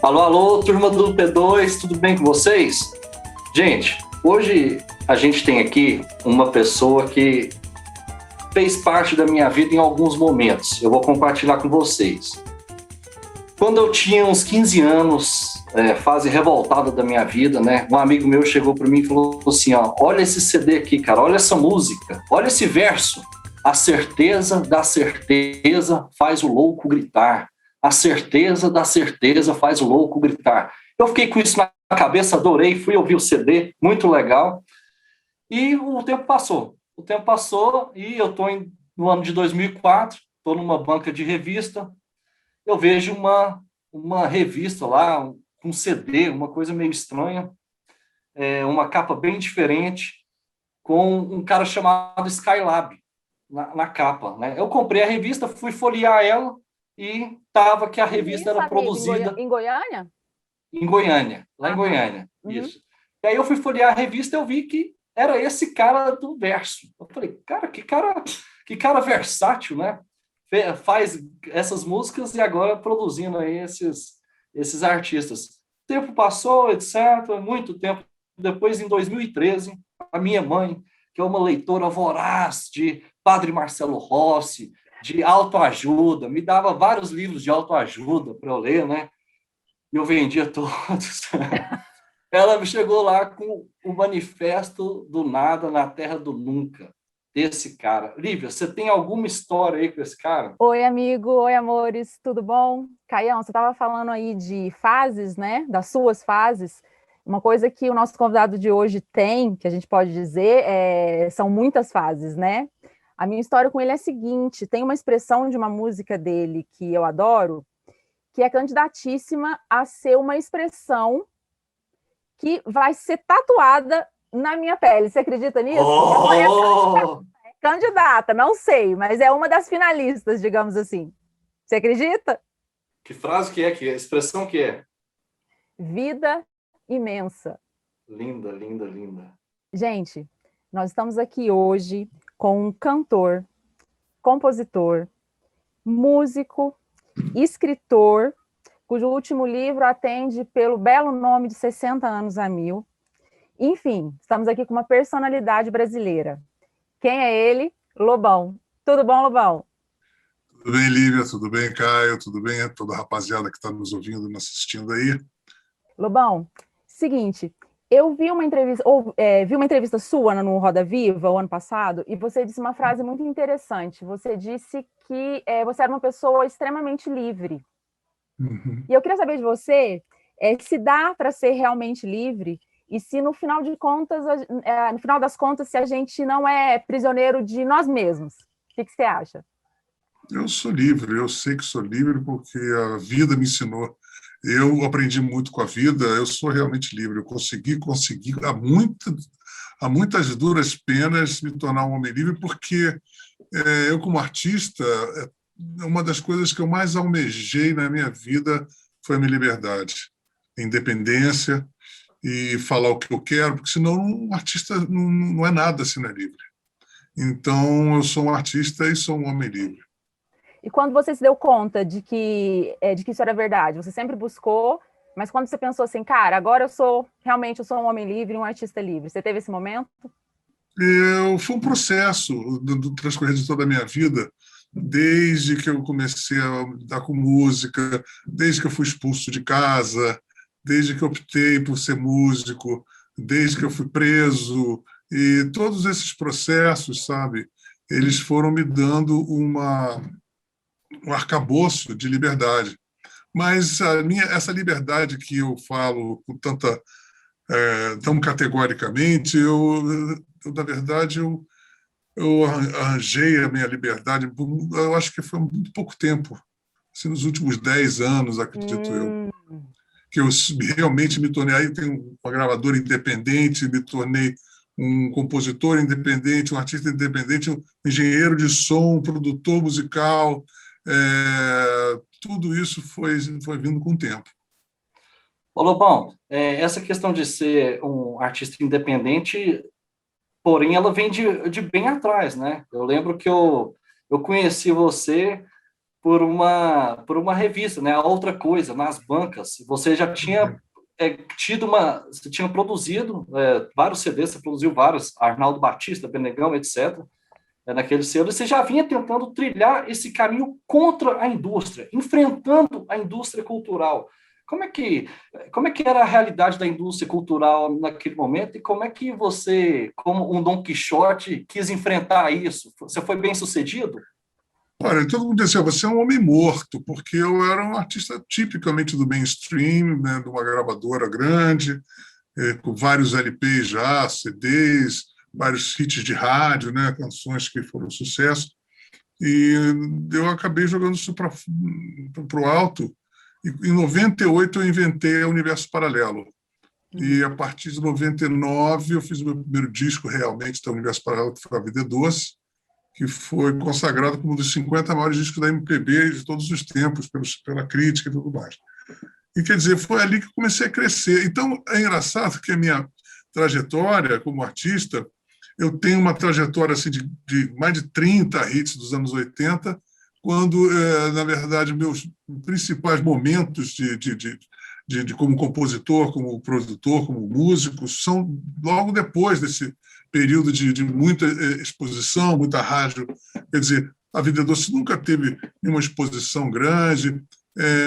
Alô, alô, turma do P2, tudo bem com vocês? Gente, hoje a gente tem aqui uma pessoa que fez parte da minha vida em alguns momentos. Eu vou compartilhar com vocês. Quando eu tinha uns 15 anos, fase revoltada da minha vida, né? Um amigo meu chegou para mim e falou assim, ó, olha esse CD aqui, cara, olha essa música, olha esse verso. A certeza da certeza faz o louco gritar. A certeza da certeza faz o louco gritar. Eu fiquei com isso na cabeça, adorei, fui ouvir o CD, muito legal. E o tempo passou. O tempo passou e eu estou no ano de 2004, estou numa banca de revista, eu vejo uma revista lá, um CD, uma coisa meio estranha, uma capa bem diferente, com um cara chamado Skylab na capa. Né? Eu comprei a revista, fui folhear ela e estava que a revista Isso, era amigo, produzida em Goiânia? em Goiânia, lá em Aham. Goiânia, Uhum. isso. E aí eu fui folhear a revista e eu vi que era esse cara do verso. Eu falei, cara, que cara versátil, né? Faz essas músicas e agora produzindo aí esses artistas. O tempo passou, etc., muito tempo. Depois, em 2013, a minha mãe, que é uma leitora voraz de Padre Marcelo Rossi, de autoajuda, me dava vários livros de autoajuda para eu ler, né? E eu vendia todos. Ela me chegou lá com o manifesto do nada na terra do nunca, desse cara. Lívia, você tem alguma história aí com esse cara? Oi, amigo, oi, amores, tudo bom? Caião, você estava falando aí de fases, né? Das suas fases. Uma coisa que o nosso convidado de hoje tem, que a gente pode dizer, são muitas fases, né? A minha história com ele é a seguinte: tem uma expressão de uma música dele que eu adoro, que é candidatíssima a ser uma expressão que vai ser tatuada na minha pele. Você acredita nisso? Oh! Candidata, não sei, mas é uma das finalistas, digamos assim. Você acredita? Que frase que é? Expressão que é? Vida imensa. Linda, linda, linda. Gente, nós estamos aqui hoje com um cantor, compositor, músico, escritor, cujo último livro atende pelo belo nome de 60 anos a mil. Enfim, estamos aqui com uma personalidade brasileira. Quem é ele? Lobão. Tudo bom, Lobão? Tudo bem, Lívia? Tudo bem, Caio? Tudo bem? Toda a rapaziada que está nos ouvindo, nos assistindo aí. Lobão, seguinte, eu vi uma entrevista, vi uma entrevista sua no Roda Viva o ano passado, e você disse uma frase muito interessante. Você disse que você era uma pessoa extremamente livre. Uhum. E eu queria saber de você se dá para ser realmente livre e se no final de contas, no final das contas, se a gente não é prisioneiro de nós mesmos. O que você acha? Eu sou livre, eu sei que sou livre porque a vida me ensinou. Eu aprendi muito com a vida, eu sou realmente livre. Eu consegui a muitas duras penas, me tornar um homem livre, porque eu, como artista, uma das coisas que eu mais almejei na minha vida foi a minha liberdade, a independência e falar o que eu quero, porque senão um artista não é nada se não é livre. Então, eu sou um artista e sou um homem livre. E quando você se deu conta de que isso era verdade, você sempre buscou, mas quando você pensou assim, cara, agora eu sou um homem livre, um artista livre, você teve esse momento? Foi um processo do transcorrer de toda a minha vida, desde que eu comecei a lidar com música, desde que eu fui expulso de casa, desde que eu optei por ser músico, desde que eu fui preso, e todos esses processos, sabe, eles foram me dando um arcabouço de liberdade. Mas essa liberdade que eu falo com tão categoricamente, na verdade, eu arranjei a minha liberdade, eu acho que foi muito pouco tempo, assim, nos últimos 10 anos, acredito eu, que eu realmente me tornei, aí tenho uma gravadora independente, me tornei um compositor independente, um artista independente, um engenheiro de som, um produtor musical, tudo isso foi vindo com o tempo. Ô, Lobão, essa questão de ser um artista independente, porém, ela vem de bem atrás, né? Eu lembro que eu conheci você por uma revista, né? A Outra Coisa, nas bancas. Você já tinha você tinha produzido vários CDs, você produziu vários, Arnaldo Batista, Benegão, etc., naquele selo, e você já vinha tentando trilhar esse caminho contra a indústria, enfrentando a indústria cultural. Como é que era a realidade da indústria cultural naquele momento e como é que você, como um Dom Quixote, quis enfrentar isso? Você foi bem sucedido? Olha, todo mundo dizia, você é um homem morto, porque eu era um artista tipicamente do mainstream, né, de uma gravadora grande, com vários LPs já, CDs, vários hits de rádio, né, canções que foram sucesso. E eu acabei jogando isso para o alto. E, em 98 eu inventei o Universo Paralelo. E a partir de 99 eu fiz o meu primeiro disco realmente do Universo Paralelo, que foi A Vida é Doce, que foi consagrado como um dos 50 maiores discos da MPB de todos os tempos, pela crítica e tudo mais. E, quer dizer, foi ali que eu comecei a crescer. Então, é engraçado que a minha trajetória como artista, eu tenho uma trajetória assim, de mais de 30 hits dos anos 80, quando, na verdade, meus principais momentos como compositor, como produtor, como músico, são logo depois desse período de muita exposição, muita rádio. Quer dizer, A Vida Doce nunca teve nenhuma exposição grande,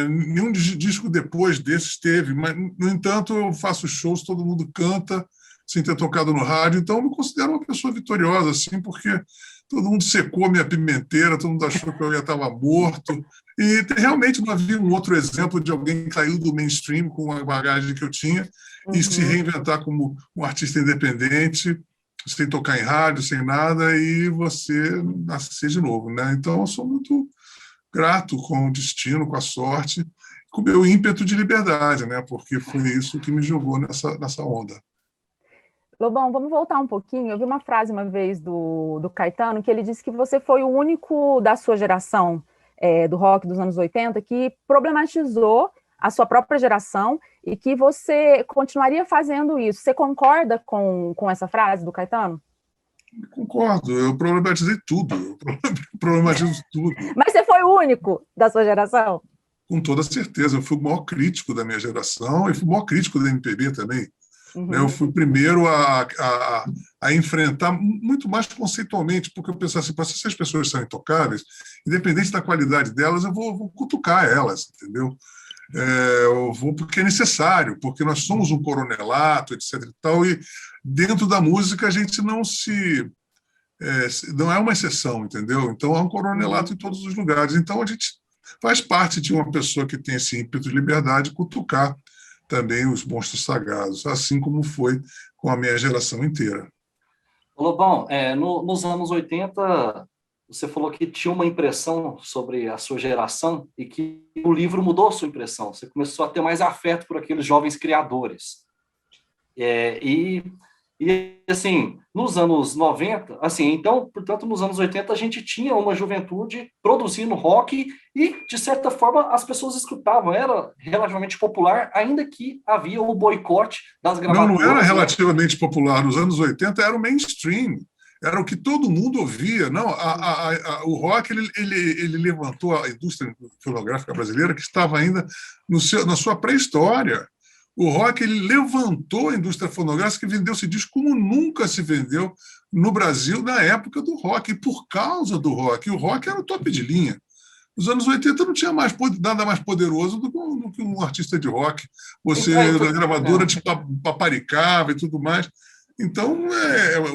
nenhum disco depois desses teve, mas, no entanto, eu faço shows, todo mundo canta, sem ter tocado no rádio, então eu me considero uma pessoa vitoriosa, assim, porque todo mundo secou minha pimenteira, todo mundo achou que eu ia estar morto, e realmente não havia um outro exemplo de alguém que caiu do mainstream com a bagagem que eu tinha e se reinventar como um artista independente, sem tocar em rádio, sem nada, e você nascer de novo, né? Então, eu sou muito grato com o destino, com a sorte, com o meu ímpeto de liberdade, né? Porque foi isso que me jogou nessa onda. Lobão, vamos voltar um pouquinho. Eu vi uma frase uma vez do Caetano, que ele disse que você foi o único da sua geração, do rock dos anos 80, que problematizou a sua própria geração e que você continuaria fazendo isso. Você concorda com essa frase do Caetano? Concordo, eu problematizei tudo, eu problematizo tudo. Mas você foi o único da sua geração? Com toda certeza, eu fui o maior crítico da minha geração e fui o maior crítico da MPB também. Eu fui o primeiro a enfrentar, muito mais conceitualmente, porque eu pensava assim, se as pessoas são intocáveis, independente da qualidade delas, eu vou cutucar elas, entendeu? Eu vou porque é necessário, porque nós somos um coronelato, etc. E tal, e dentro da música a gente não é uma exceção, entendeu? Então é um coronelato em todos os lugares. Então a gente faz parte de uma pessoa que tem esse ímpeto de liberdade cutucar também os monstros sagrados, assim como foi com a minha geração inteira. Lobão, nos anos 80, você falou que tinha uma impressão sobre a sua geração e que o livro mudou a sua impressão. Você começou a ter mais afeto por aqueles jovens criadores. E assim, nos anos 90, assim, então, portanto, nos anos 80 a gente tinha uma juventude produzindo rock e, de certa forma, as pessoas escutavam, era relativamente popular, ainda que havia o boicote das gravadoras. Não era relativamente popular. Nos anos 80 era o mainstream, era o que todo mundo ouvia. Não, o rock ele levantou a indústria fonográfica brasileira, que estava ainda na sua pré-história. O rock ele levantou a indústria fonográfica e vendeu-se disco como nunca se vendeu no Brasil na época do rock, e por causa do rock. E o rock era o top de linha. Nos anos 80 não tinha nada mais poderoso do que um artista de rock. Você, na gravadora, te paparicava e tudo mais. Então,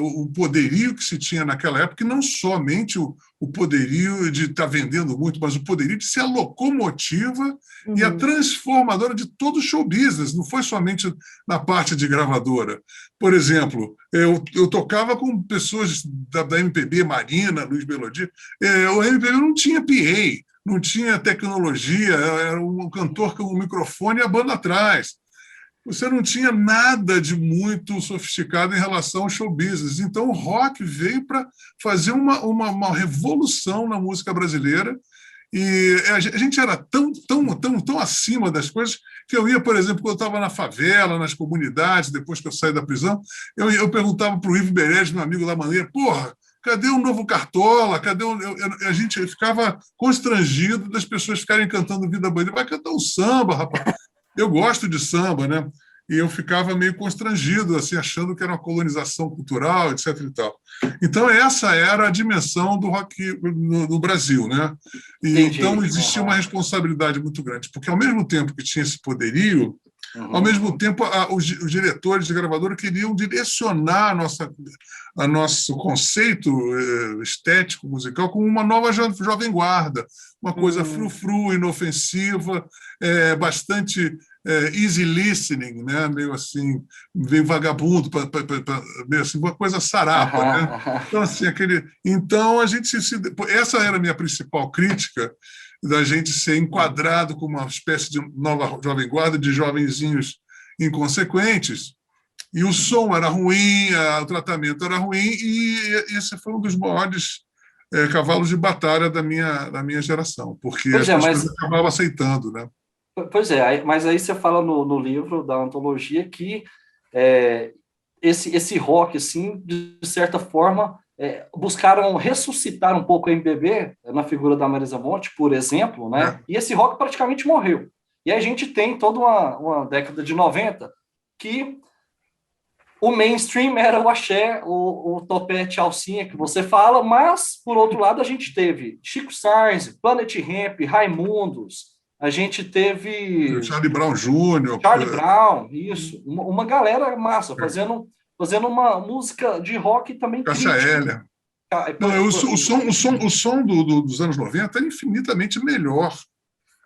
o poderio que se tinha naquela época, e não somente o poderio de estar vendendo muito, mas o poderio de ser a locomotiva e a transformadora de todo o show business, não foi somente na parte de gravadora. Por exemplo, eu tocava com pessoas da MPB, Marina, Luiz Melodia, o MPB não tinha PA, não tinha tecnologia, era um cantor com um microfone e a banda atrás. Você não tinha nada de muito sofisticado em relação ao show business. Então, o rock veio para fazer uma revolução na música brasileira. E a gente era tão acima das coisas que eu ia, por exemplo, quando eu estava na favela, nas comunidades, depois que eu saí da prisão, eu perguntava para o Ivo Berés, meu amigo lá, maneira, porra, Cadê o novo Cartola? Cadê a gente ficava constrangido das pessoas ficarem cantando Vida Bandeira. Vai cantar um samba, rapaz. Eu gosto de samba, né? E eu ficava meio constrangido, assim, achando que era uma colonização cultural, etc. e tal. Então, essa era a dimensão do rock no Brasil, né? E, então, existia uma responsabilidade muito grande, porque, ao mesmo tempo que tinha esse poderio, ao mesmo tempo, os diretores de gravadora queriam direcionar a nosso conceito estético musical como uma nova jovem guarda, uma coisa frufru, inofensiva, bastante easy listening, né? Meio assim, meio vagabundo, meio assim, uma coisa sarapa, né? Então, assim, então a gente essa era a minha principal crítica, da gente ser enquadrado como uma espécie de nova jovem guarda, de jovenzinhos inconsequentes, e o som era ruim, o tratamento era ruim, e esse foi um dos maiores cavalos de batalha da minha geração, porque as pessoas acabavam aceitando, né? Pois é, mas aí você fala no livro da antologia que esse rock, assim, de certa forma, buscaram ressuscitar um pouco a MPB na figura da Marisa Monte, por exemplo, né? E esse rock praticamente morreu. E a gente tem toda uma década de 90 que o mainstream era o axé, o topete, alcinha que você fala, mas, por outro lado, a gente teve Chico Sainz, Planet Hemp, Raimundos, a gente teve... Charlie Brown Jr. Charlie Brown, isso. Uma galera massa, fazendo uma música de rock também Cássia Eller. O som dos anos 90 é infinitamente melhor.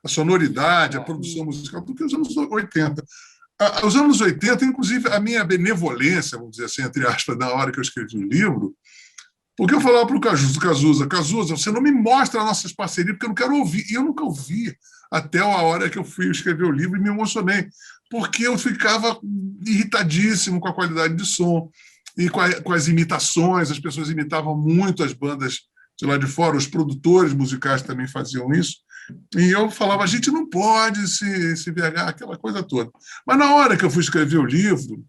A sonoridade, a produção musical, do que os anos 80. Os anos 80, inclusive, a minha benevolência, vamos dizer assim, entre aspas, na hora que eu escrevi o livro, porque eu falava para o Cazuza, você não me mostra as nossas parcerias, porque eu não quero ouvir. E eu nunca ouvi até a hora que eu fui escrever o livro e me emocionei, porque eu ficava irritadíssimo com a qualidade de som e com as imitações. As pessoas imitavam muito as bandas de lá de fora, os produtores musicais também faziam isso. E eu falava, a gente não pode se vergar, aquela coisa toda. Mas na hora que eu fui escrever o livro,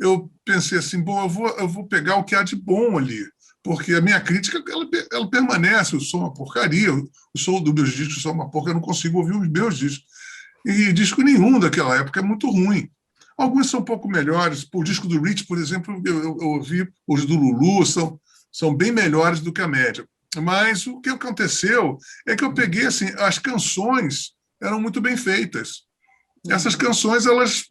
eu pensei assim, bom, eu vou pegar o que há de bom ali, porque a minha crítica ela permanece, o som é uma porcaria, o som dos meus discos é uma porcaria, eu não consigo ouvir os meus discos. E disco nenhum daquela época é muito ruim. Alguns são um pouco melhores. O disco do Rich, por exemplo, eu ouvi, os do Lulu são bem melhores do que a média. Mas o que aconteceu é que eu peguei, assim, as canções eram muito bem feitas. Essas canções, elas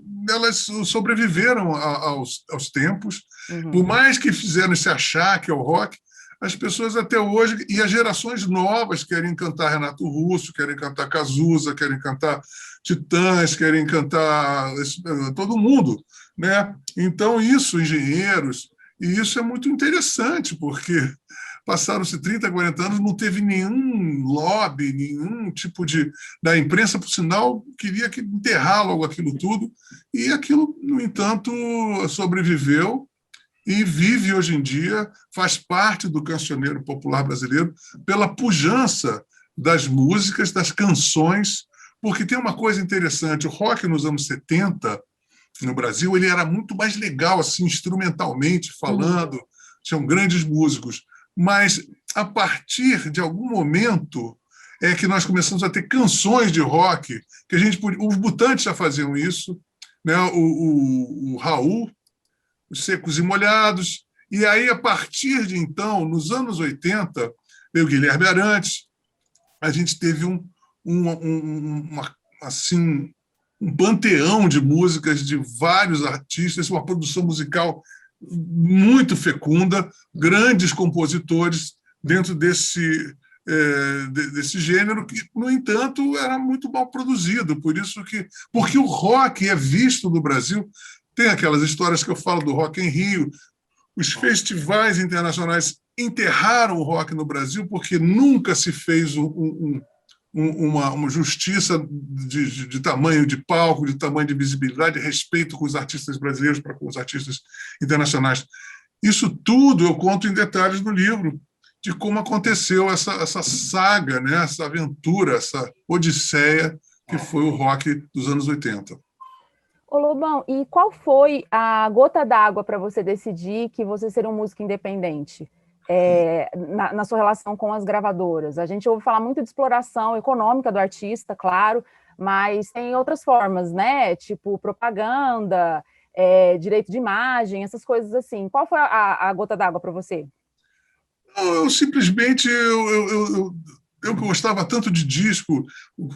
sobreviveram aos tempos. Por mais que fizeram esse achar que é o rock, as pessoas até hoje, e as gerações novas querem cantar Renato Russo, querem cantar Cazuza, querem cantar Titãs, querem cantar todo mundo, né? Então, engenheiros, e isso é muito interessante, porque passaram-se 30, 40 anos, não teve nenhum lobby, nenhum tipo da imprensa, por sinal, queria enterrar logo aquilo tudo, e aquilo, no entanto, sobreviveu e vive hoje em dia, faz parte do cancioneiro popular brasileiro, pela pujança das músicas, das canções, porque tem uma coisa interessante, o rock nos anos 70, no Brasil, ele era muito mais legal, assim, instrumentalmente falando, tinham grandes músicos, mas a partir de algum momento é que nós começamos a ter canções de rock, que os Mutantes já faziam isso, né? o Raul, os Secos e Molhados, e aí, a partir de então, nos anos 80, veio o Guilherme Arantes, a gente teve assim, um panteão de músicas de vários artistas, uma produção musical muito fecunda, grandes compositores dentro desse gênero que, no entanto, era muito mal produzido. Porque o rock é visto no Brasil, tem aquelas histórias que eu falo do Rock em Rio, os festivais internacionais enterraram o rock no Brasil porque nunca se fez uma justiça de tamanho de palco, de tamanho de visibilidade, de respeito com os artistas brasileiros para com os artistas internacionais. Isso tudo eu conto em detalhes no livro, de como aconteceu essa saga, né? Essa aventura, essa odisseia que foi o rock dos anos 80. Ô Lobão, e qual foi a gota d'água para você decidir que você seria um músico independente? Na sua relação com as gravadoras. A gente ouve falar muito de exploração econômica do artista, claro, mas tem outras formas, né? Tipo propaganda, direito de imagem, essas coisas assim. Qual foi a gota d'água para você? Eu simplesmente eu que gostava tanto de disco,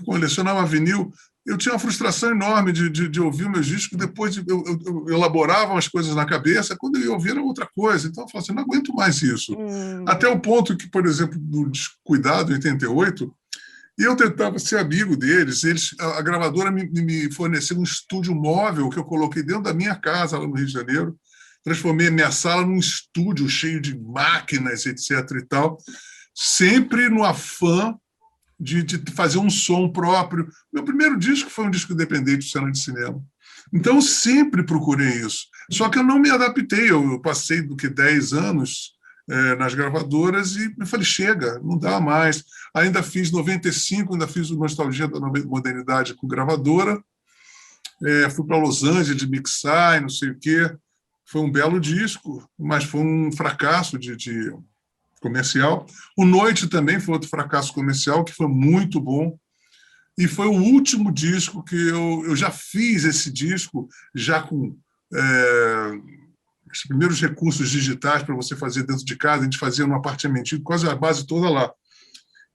colecionava vinil, eu tinha uma frustração enorme de ouvir meus discos, depois eu elaborava umas coisas na cabeça, quando eu ia ouvir era outra coisa. Então eu falava assim, não aguento mais isso. Até o ponto que, por exemplo, no Descuidado, em 88, eu tentava ser amigo deles, a gravadora me forneceu um estúdio móvel que eu coloquei dentro da minha casa, lá no Rio de Janeiro, transformei a minha sala num estúdio cheio de máquinas, etc. e tal, sempre no afã de fazer um som próprio. Meu primeiro disco foi um disco independente de cena de cinema. Então, eu sempre procurei isso. Só que eu não me adaptei. Eu passei do que 10 anos nas gravadoras e me falei, chega, não dá mais. Ainda fiz 95, ainda fiz o Nostalgia da Modernidade com gravadora. Fui para Los Angeles de mixar e não sei o quê. Foi um belo disco, mas foi um fracasso de comercial. O Noite também foi outro fracasso comercial, que foi muito bom. E foi o último disco que eu já fiz esse disco, já com os primeiros recursos digitais para você fazer dentro de casa. A gente fazia num apartamentinho, quase a base toda lá.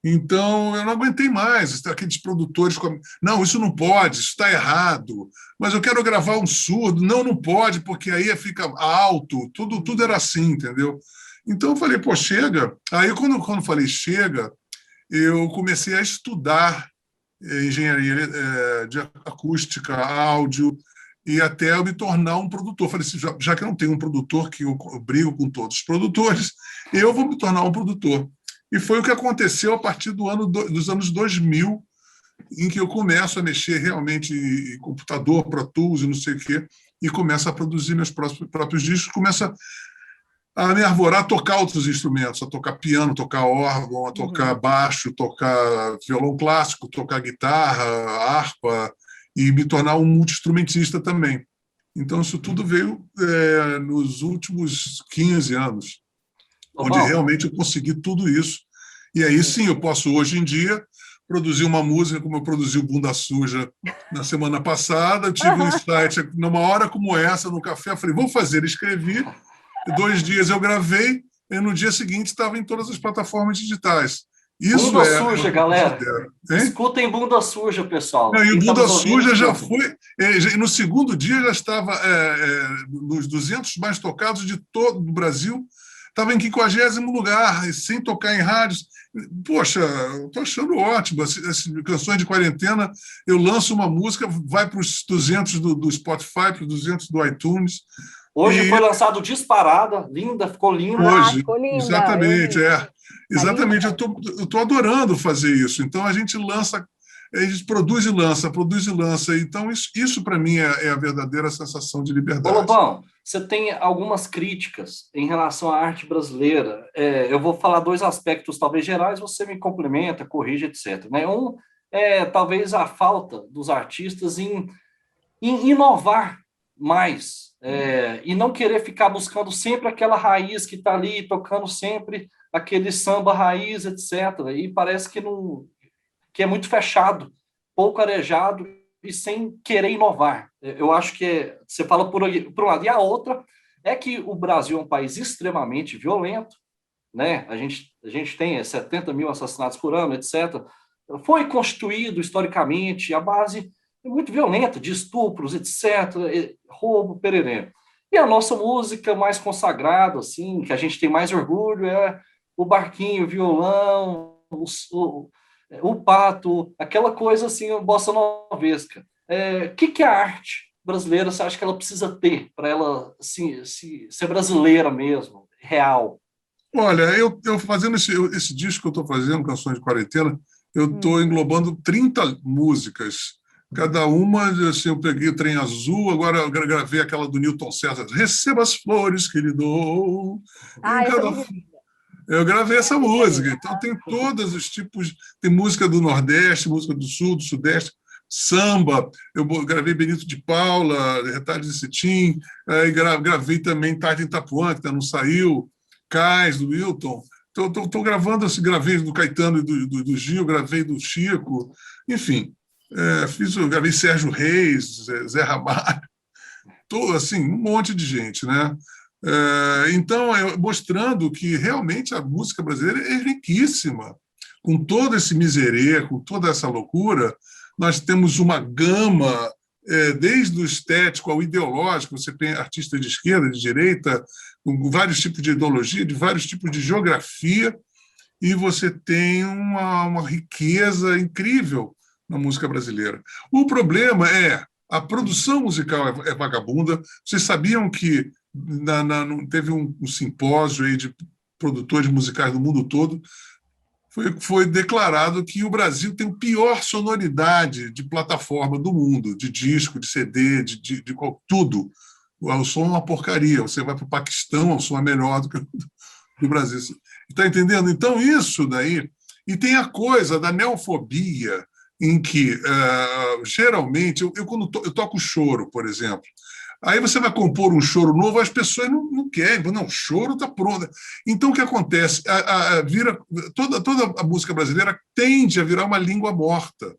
Então, eu não aguentei mais. Aqueles produtores... Não, isso não pode, isso está errado. Mas eu quero gravar um surdo. Não, não pode, porque aí fica alto. Tudo era assim, entendeu? Então, eu falei, pô, chega. Aí, quando falei chega, eu comecei a estudar engenharia de acústica, áudio, e até eu me tornar um produtor. Falei assim, já que eu não tenho um produtor, que eu brigo com todos os produtores, eu vou me tornar um produtor. E foi o que aconteceu a partir dos anos 2000, em que eu começo a mexer realmente em computador, Pro Tools e não sei o quê, e começo a produzir meus próprios discos, começo a me arvorar a tocar outros instrumentos, a tocar piano, tocar órgão, a tocar baixo, tocar violão clássico, tocar guitarra, harpa, e me tornar um multi-instrumentista também. Então, isso tudo veio nos últimos 15 anos, onde realmente eu consegui tudo isso. E aí, sim, eu posso, hoje em dia, produzir uma música como eu produzi o Bunda Suja na semana passada. Eu tive um insight numa hora como essa, no café, eu falei, vou fazer, escrevi, 2 dias eu gravei, e no dia seguinte estava em todas as plataformas digitais. Isso Bunda Suja, galera. Hein? Escutem Bunda Suja, pessoal. Não, e o Bunda Suja já foi... no segundo dia já estava nos 200 mais tocados de todo o Brasil. Estava em 50º lugar, sem tocar em rádios. Poxa, eu estou achando ótimo. As canções de quarentena, eu lanço uma música, vai para os 200 do Spotify, para os 200 do iTunes. Hoje foi lançado Disparada, linda, ficou linda. Hoje, ficou linda. Exatamente, Exatamente, eu estou adorando fazer isso. Então, a gente produz e lança. Então, isso para mim é a verdadeira sensação de liberdade. Ô, Lobão, você tem algumas críticas em relação à arte brasileira. Eu vou falar 2 aspectos, talvez gerais, você me complementa, corrige, etc. Né? Um é talvez a falta dos artistas em inovar mais e não querer ficar buscando sempre aquela raiz que está ali, tocando sempre aquele samba raiz, etc. E parece que é muito fechado, pouco arejado e sem querer inovar. Eu acho que você fala por um lado. E a outra é que o Brasil é um país extremamente violento, né? A gente tem 70 mil assassinatos por ano, etc. Foi constituído historicamente a base muito violenta de estupros, etc., roubo, pererê. E a nossa música mais consagrada, assim, que a gente tem mais orgulho, é o barquinho, o violão, o pato, aquela coisa assim, bossa novesca. Que a arte brasileira você acha que ela precisa ter para ela assim, ser brasileira mesmo, real? Olha, eu fazendo esse disco que eu estou fazendo, Canções de Quarentena, eu estou englobando 30 músicas. Cada uma, assim, eu peguei o Trem Azul, agora eu gravei aquela do Newton César, Receba as Flores que lhe dou. Eu gravei essa música. Então, tem todos os tipos. Tem música do Nordeste, música do Sul, do Sudeste. samba, eu gravei Benito de Paula, Retalhos de Cetim, aí gravei também Tarde em Itapuã, que ainda não saiu, Cais, do Wilton. Estou gravando, assim, gravei do Caetano e do Gil, gravei do Chico, enfim, gravei Sérgio Reis, Zé Ramalho, assim, um monte de gente, né? Então, mostrando que realmente a música brasileira é riquíssima. Com todo esse miserê, com toda essa loucura, nós temos uma gama, desde o estético ao ideológico. Você tem artistas de esquerda, de direita, com vários tipos de ideologia, de vários tipos de geografia, e você tem uma riqueza incrível na música brasileira. O problema é a produção musical é vagabunda. Vocês sabiam que teve um simpósio aí de produtores musicais do mundo todo, foi declarado que o Brasil tem a pior sonoridade de plataforma do mundo, de disco, de CD, de tudo. O som é uma porcaria. Você vai para o Paquistão, o som é melhor do que o do Brasil. Está entendendo? Então, isso daí... E tem a coisa da neofobia, em que, geralmente, quando eu toco choro, por exemplo, aí você vai compor um choro novo, as pessoas não querem, não, o choro está pronto. Então, o que acontece? Toda a música brasileira tende a virar uma língua morta.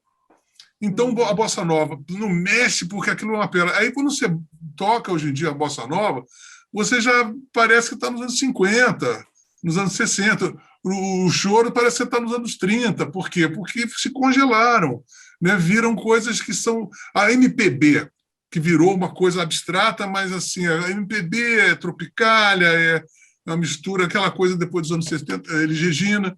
Então, a bossa nova não mexe porque aquilo é uma pena. Aí, quando você toca hoje em dia a bossa nova, você já parece que está nos anos 50, nos anos 60. O choro parece que está nos anos 30. Por quê? Porque se congelaram, né? Viram coisas que são... A MPB, que virou uma coisa abstrata, mas assim, a MPB é Tropicália, é uma mistura, aquela coisa depois dos anos 70, Elis Regina.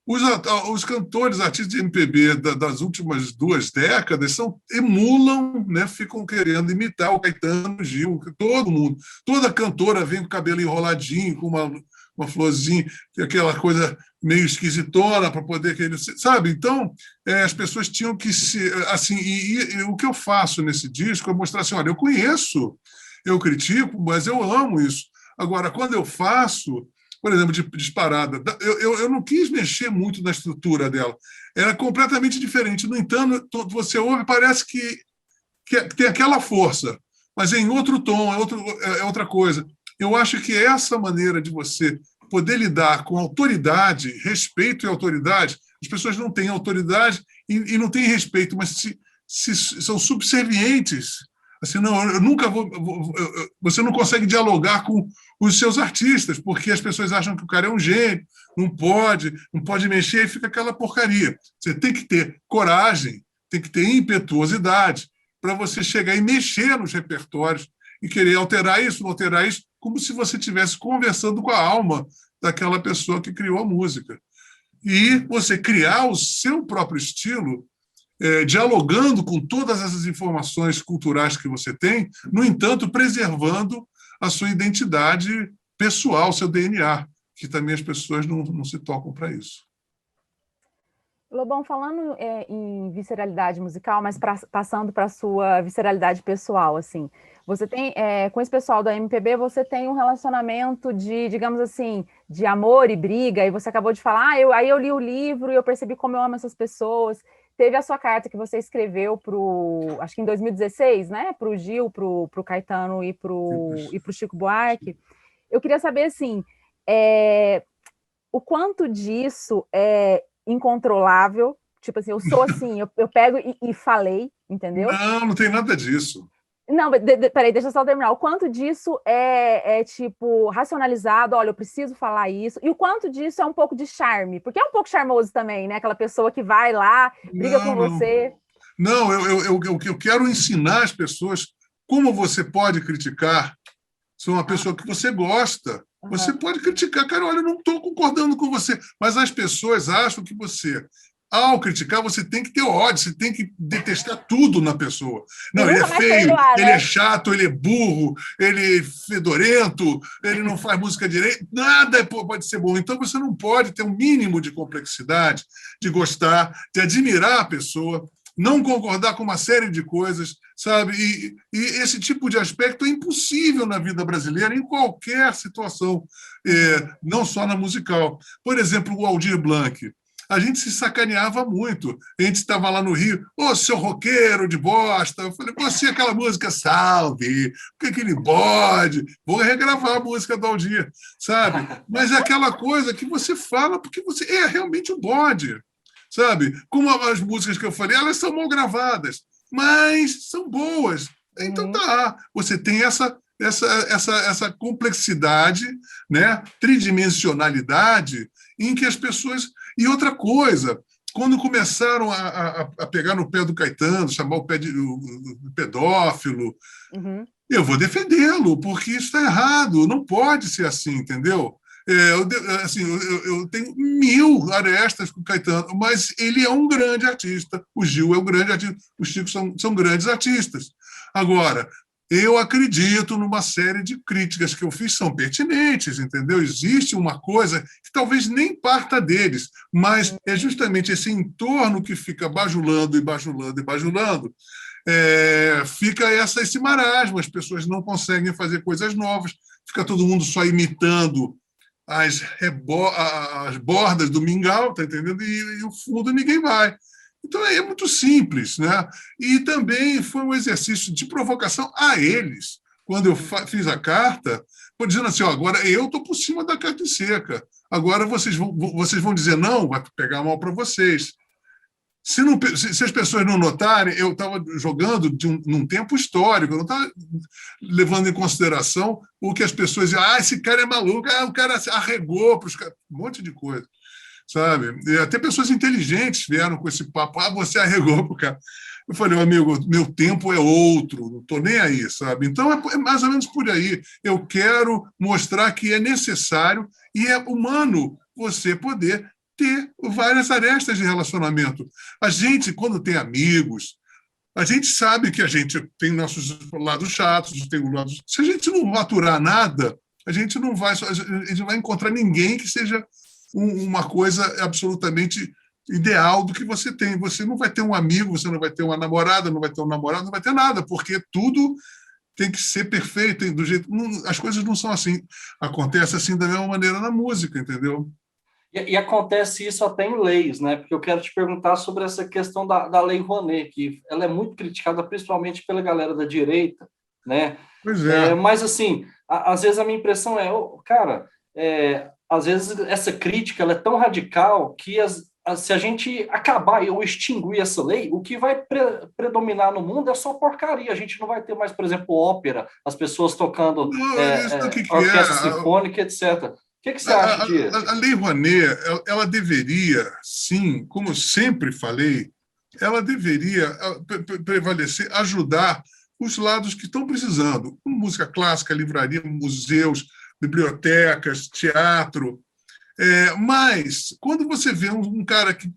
Os cantores, artistas de MPB das últimas 2 décadas emulam, né, ficam querendo imitar o Caetano, o Gil, todo mundo. Toda cantora vem com o cabelo enroladinho, com uma florzinha, aquela coisa meio esquisitona para poder querer, sabe? Então, as pessoas tinham que se... Assim, e o que eu faço nesse disco é mostrar assim, olha, eu conheço, eu critico, mas eu amo isso. Agora, quando eu faço, por exemplo, de Disparada, eu não quis mexer muito na estrutura dela. Era completamente diferente. No entanto, você ouve, parece que tem aquela força, mas é em outro tom, é outra coisa. Eu acho que essa maneira de você poder lidar com autoridade, respeito e autoridade, as pessoas não têm autoridade e não têm respeito, mas se são subservientes. Assim, não, eu nunca você não consegue dialogar com os seus artistas, porque as pessoas acham que o cara é um gênio, não pode mexer, e fica aquela porcaria. Você tem que ter coragem, tem que ter impetuosidade para você chegar e mexer nos repertórios e querer alterar isso, não alterar isso, como se você estivesse conversando com a alma daquela pessoa que criou a música. E você criar o seu próprio estilo, dialogando com todas essas informações culturais que você tem, no entanto, preservando a sua identidade pessoal, seu DNA, que também as pessoas não se tocam para isso. Lobão, falando em visceralidade musical, mas passando para a sua visceralidade pessoal, assim, você tem, com esse pessoal da MPB, você tem um relacionamento de, digamos assim, de amor e briga, e você acabou de falar, aí eu li o livro e eu percebi como eu amo essas pessoas. Teve a sua carta que você escreveu acho que em 2016, né, para o Gil, para o Caetano e para o Chico Buarque. Eu queria saber, assim, o quanto disso é incontrolável, tipo assim, eu sou assim, eu pego e falei, entendeu? Não tem nada disso. Não, peraí, deixa eu só terminar. O quanto disso tipo, racionalizado, olha, eu preciso falar isso, e o quanto disso é um pouco de charme, porque é um pouco charmoso também, né? Aquela pessoa que vai lá, briga com você. Não, eu quero ensinar as pessoas como você pode criticar se é uma pessoa que você gosta. Você pode criticar, cara, olha, eu não estou concordando com você, mas as pessoas acham que você, ao criticar, você tem que ter ódio, você tem que detestar tudo na pessoa. Não, ele é feio, ele é chato, ele é burro, ele é fedorento, ele não faz música direito, nada pode ser bom. Então você não pode ter um mínimo de complexidade, de gostar, de admirar a pessoa, não concordar com uma série de coisas, sabe? E esse tipo de aspecto é impossível na vida brasileira, em qualquer situação, não só na musical. Por exemplo, o Aldir Blanc. a gente se sacaneava muito. A gente estava lá no Rio, ô, seu roqueiro de bosta. Eu falei, você, aquela música, salve, o que aquele bode? Vou regravar a música do Aldir, sabe? Mas é aquela coisa que você fala porque você é realmente o bode, sabe? Como as músicas que eu falei, elas são mal gravadas, mas são boas. Então tá, você tem essa complexidade, né, tridimensionalidade, em que as pessoas... E outra coisa, quando começaram a pegar no pé do Caetano, chamar o pé de o pedófilo, eu vou defendê-lo, porque isso está errado, não pode ser assim, entendeu? Eu tenho 1000 arestas com o Caetano, mas ele é um grande artista, o Gil é um grande artista, os Chicos são grandes artistas. Agora, eu acredito numa série de críticas que eu fiz, são pertinentes, entendeu? Existe uma coisa que talvez nem parta deles, mas é justamente esse entorno que fica bajulando e bajulando e bajulando, fica esse marasmo, as pessoas não conseguem fazer coisas novas, fica todo mundo só imitando as bordas do mingau, tá entendendo? E o fundo ninguém vai. Então, é muito simples, né? E também foi um exercício de provocação a eles. Quando eu fiz a carta, dizendo assim, agora eu estou por cima da carta seca. Agora vocês vão dizer não, vai pegar mal para vocês. Se as pessoas não notarem, eu estava jogando num tempo histórico, eu não estava levando em consideração o que as pessoas diziam, esse cara é maluco, o cara arregou para os caras, um monte de coisa. Sabe? E até pessoas inteligentes vieram com esse papo, você arregou pro cara. Eu falei, amigo, meu tempo é outro, não estou nem aí, sabe? Então é mais ou menos por aí. Eu quero mostrar que é necessário e é humano você poder ter várias arestas de relacionamento. A gente, quando tem amigos, a gente sabe que a gente tem nossos lados chatos, tem o lado... Se a gente não aturar nada, a gente não vai encontrar ninguém que seja uma coisa absolutamente ideal do que você tem. Você não vai ter um amigo, você não vai ter uma namorada, não vai ter um namorado, não vai ter nada, porque tudo tem que ser perfeito, do jeito... As coisas não são assim. Acontece assim da mesma maneira na música, entendeu? E acontece isso até em leis, né? Porque eu quero te perguntar sobre essa questão da Lei Rouanet, que ela é muito criticada, principalmente pela galera da direita, né? Pois é. Mas, assim, às vezes a minha impressão cara... às vezes essa crítica ela é tão radical que se a gente acabar ou extinguir essa lei, o que vai predominar no mundo é só porcaria. A gente não vai ter mais, por exemplo, ópera, as pessoas tocando orquestra sinfônica, etc. O que você acha disso? A Lei Rouanet, ela deveria, sim, como eu sempre falei, ela deveria prevalecer, ajudar os lados que estão precisando. Música clássica, livraria, museus, bibliotecas, teatro. Mas, quando você vê um cara que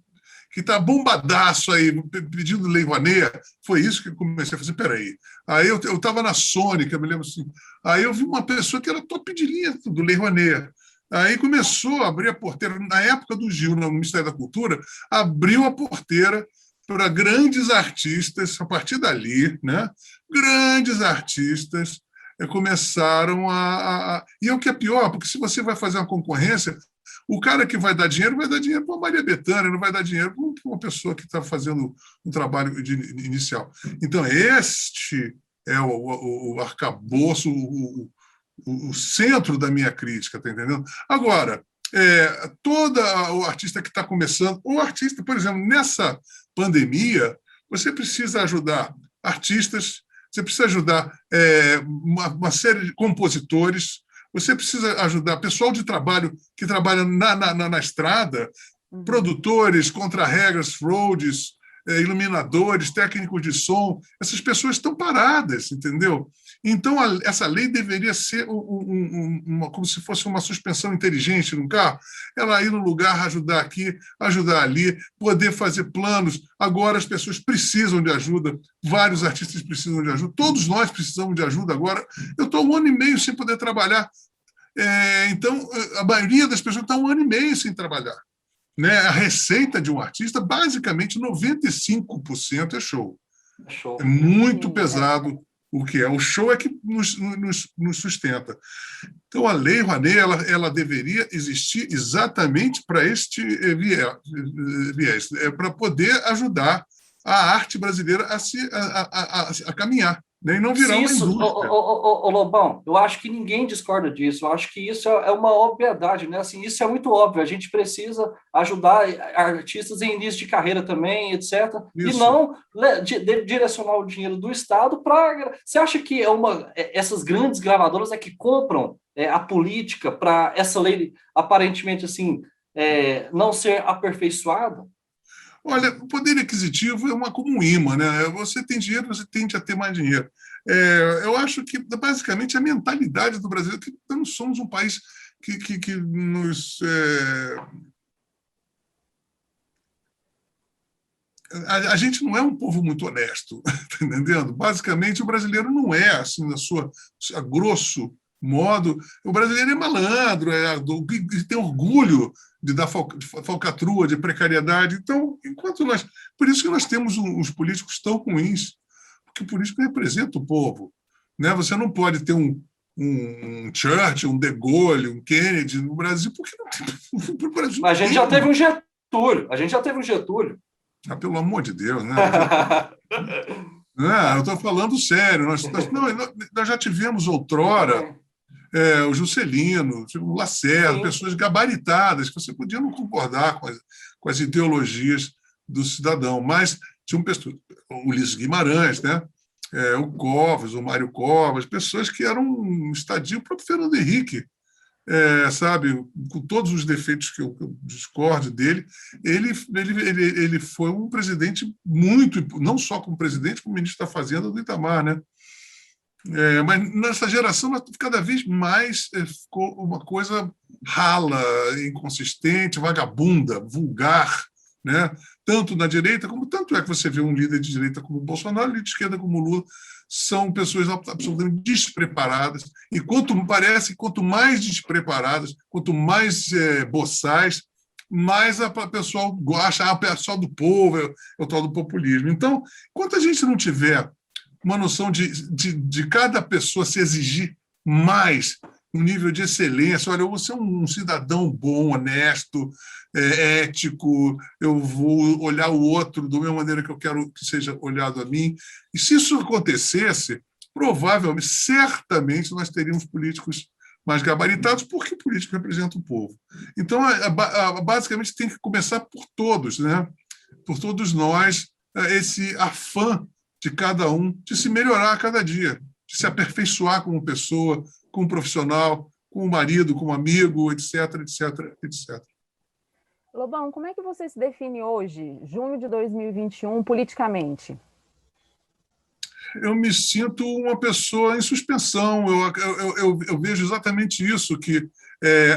está bombadaço aí, pedindo Lei Rouanet, foi isso que eu comecei a fazer, peraí. Aí eu estava na Sony, que eu me lembro assim, aí eu vi uma pessoa que era top de linha do Lei Rouanet. Aí começou a abrir a porteira, na época do Gil, no Ministério da Cultura, abriu a porteira para grandes artistas, a partir dali, né? Grandes artistas começaram E é o que é pior, porque se você vai fazer uma concorrência, o cara que vai dar dinheiro para a Maria Bethânia, não vai dar dinheiro para uma pessoa que está fazendo um trabalho inicial. Então, este é o arcabouço, o centro da minha crítica, tá entendendo? Agora, todo o artista que está começando, o artista, por exemplo, nessa pandemia, você precisa ajudar artistas, você precisa ajudar uma série de compositores, você precisa ajudar pessoal de trabalho que trabalha na estrada, produtores, contra-regras, roadies, iluminadores, técnicos de som. Essas pessoas estão paradas, entendeu? Então, essa lei deveria ser como se fosse uma suspensão inteligente no carro. Ela ir no lugar, ajudar aqui, ajudar ali, poder fazer planos. Agora as pessoas precisam de ajuda, vários artistas precisam de ajuda, todos nós precisamos de ajuda agora. Eu estou 1 ano e meio sem poder trabalhar. Então, a maioria das pessoas está 1 ano e meio sem trabalhar. Né? A receita de um artista, basicamente, 95% é show. É muito pesado o que é. O show é que nos sustenta. Então, a Lei Rouanet ela deveria existir exatamente para este viés, para poder ajudar a arte brasileira a caminhar, né? E não virar uma indústria. Lobão, eu acho que ninguém discorda disso. Eu acho que isso é uma obviedade, né? Assim, isso é muito óbvio. A gente precisa ajudar artistas em início de carreira também, etc. Isso. E não direcionar o dinheiro do Estado para... Você acha que essas grandes gravadoras é que compram a política para essa lei, aparentemente, assim, não ser aperfeiçoada? Olha, o poder aquisitivo é como um imã, né? Você tem dinheiro, você tende a ter mais dinheiro. Eu acho que, basicamente, a mentalidade do Brasil, que nós não somos um país que nos... A gente não é um povo muito honesto, tá entendendo? Basicamente, o brasileiro não é, assim, a grosso modo. O brasileiro é malandro, tem orgulho de dar falcatrua, de precariedade. Então, por isso que nós temos uns políticos tão ruins, porque o político representa o povo, né? Você não pode ter um Churchill, um De Gaulle, um Kennedy no Brasil, porque não tem. Brasil. Mas a gente já teve um Getúlio. Ah, pelo amor de Deus, né? Eu estou falando sério. Nós já tivemos outrora o Juscelino, o Lacerda, pessoas gabaritadas, que você podia não concordar com as ideologias do cidadão, mas tinha o Ulisses Guimarães, né? O Covas, o Mário Covas, pessoas que eram um estadio, o próprio Fernando Henrique, sabe, com todos os defeitos que eu discordo dele, ele foi um presidente muito, não só como presidente, como ministro da Fazenda do Itamar, né? Mas nessa geração, cada vez mais ficou uma coisa rala, inconsistente, vagabunda, vulgar, né? Tanto na direita, tanto é que você vê um líder de direita como o Bolsonaro, líder de esquerda como o Lula, são pessoas absolutamente despreparadas, e quanto mais despreparadas, quanto mais boçais, mais a pessoa acha o pessoal do povo, é o tal do populismo. Então, enquanto a gente não tiver uma noção de cada pessoa se exigir mais um nível de excelência, olha, eu vou ser um cidadão bom, honesto, ético, eu vou olhar o outro da mesma maneira que eu quero que seja olhado a mim. E se isso acontecesse, provavelmente, certamente, nós teríamos políticos mais gabaritados, porque o político representa o povo. Então, basicamente, tem que começar por todos, né? Por todos nós, esse afã de cada um de se melhorar a cada dia, de se aperfeiçoar como pessoa, como profissional, como marido, como amigo, etc, etc, etc. Lobão, como é que você se define hoje, junho de 2021, politicamente? Eu me sinto uma pessoa em suspensão. Eu vejo exatamente isso, que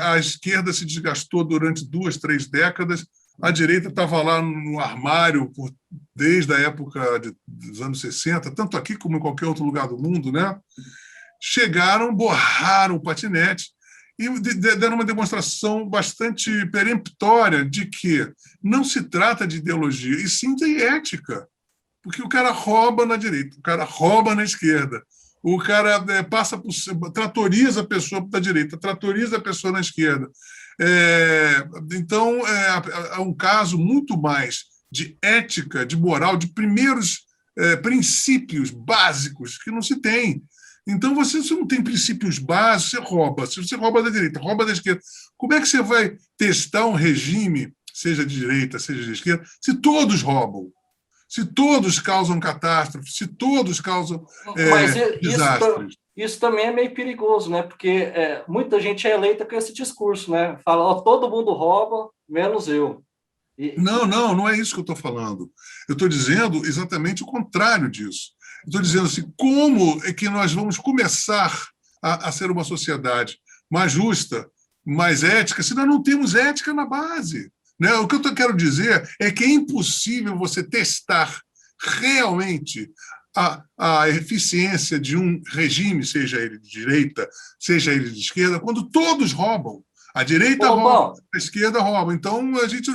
a esquerda se desgastou durante 2, 3 décadas, a direita estava lá no armário desde a época dos anos 60, tanto aqui como em qualquer outro lugar do mundo, né? Chegaram, borraram o patinete e deram uma demonstração bastante peremptória de que não se trata de ideologia, e sim de ética. Porque o cara rouba na direita, o cara rouba na esquerda, o cara tratoriza a pessoa da direita, tratoriza a pessoa na esquerda. Então, é um caso muito mais de ética, de moral, de primeiros princípios básicos que não se tem. Então, você não tem princípios básicos, você rouba. Se você rouba da direita, rouba da esquerda, como é que você vai testar um regime, seja de direita, seja de esquerda, se todos roubam? Se todos causam catástrofes, se todos causam desastres. Isso também é meio perigoso, né? Porque muita gente é eleita com esse discurso, né? Fala, todo mundo rouba, menos eu. Não é isso que eu estou falando. Eu estou dizendo exatamente o contrário disso. Estou dizendo assim, como é que nós vamos começar a ser uma sociedade mais justa, mais ética, se nós não temos ética na base? Né? O que eu quero dizer é que é impossível você testar realmente a eficiência de um regime, seja ele de direita, seja ele de esquerda, quando todos roubam. A direita rouba, a esquerda rouba. Então, a gente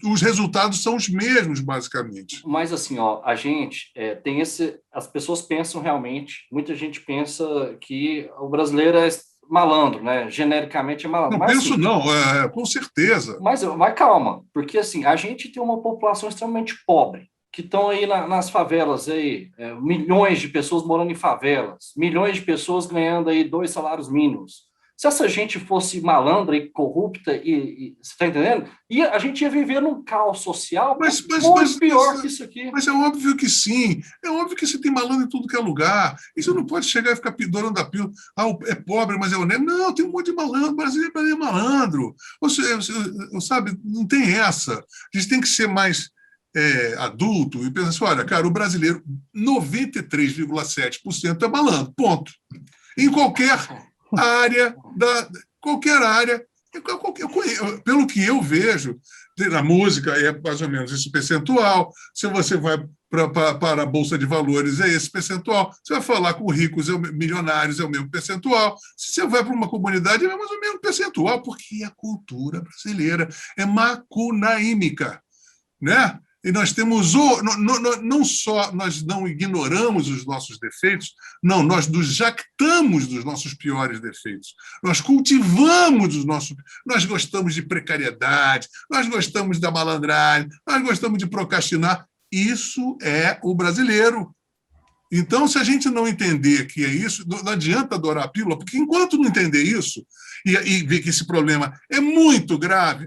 os resultados são os mesmos, basicamente. Mas assim, ó, a gente tem as pessoas pensam realmente, muita gente pensa que o brasileiro é malandro, né? Genericamente é malandro. Não Mas, penso, assim, não, com certeza. mas calma, porque assim, a gente tem uma população extremamente pobre, que estão aí nas favelas, aí, milhões de pessoas morando em favelas, milhões de pessoas ganhando aí 2 salários mínimos. Se essa gente fosse malandra e corrupta, você está entendendo? E a gente ia viver num caos social muito pior que isso aqui. Mas é óbvio que sim. É óbvio que você tem malandro em tudo que é lugar. E você não pode chegar e ficar dourando a pílula. Ah, é pobre, mas é honesto. Não, tem um monte de malandro. O brasileiro é malandro. Sabe, não tem essa. A gente tem que ser mais adulto e pensar assim, olha, cara, o brasileiro, 93,7% é malandro. Ponto. Em qualquer área, qualquer área, pelo que eu vejo, na música é mais ou menos esse percentual, se você vai para a Bolsa de Valores é esse percentual, você vai falar com ricos, milionários, é o mesmo percentual, se você vai para uma comunidade é mais ou menos percentual, porque a cultura brasileira é macunaímica, né? E nós temos, não só nós não ignoramos os nossos defeitos, não, nós nos jactamos dos nossos piores defeitos. Nós cultivamos os nossos. Nós gostamos de precariedade, nós gostamos da malandragem, nós gostamos de procrastinar. Isso é o brasileiro. Então, se a gente não entender que é isso, não adianta adorar a pílula, porque enquanto não entender isso e ver que esse problema é muito grave.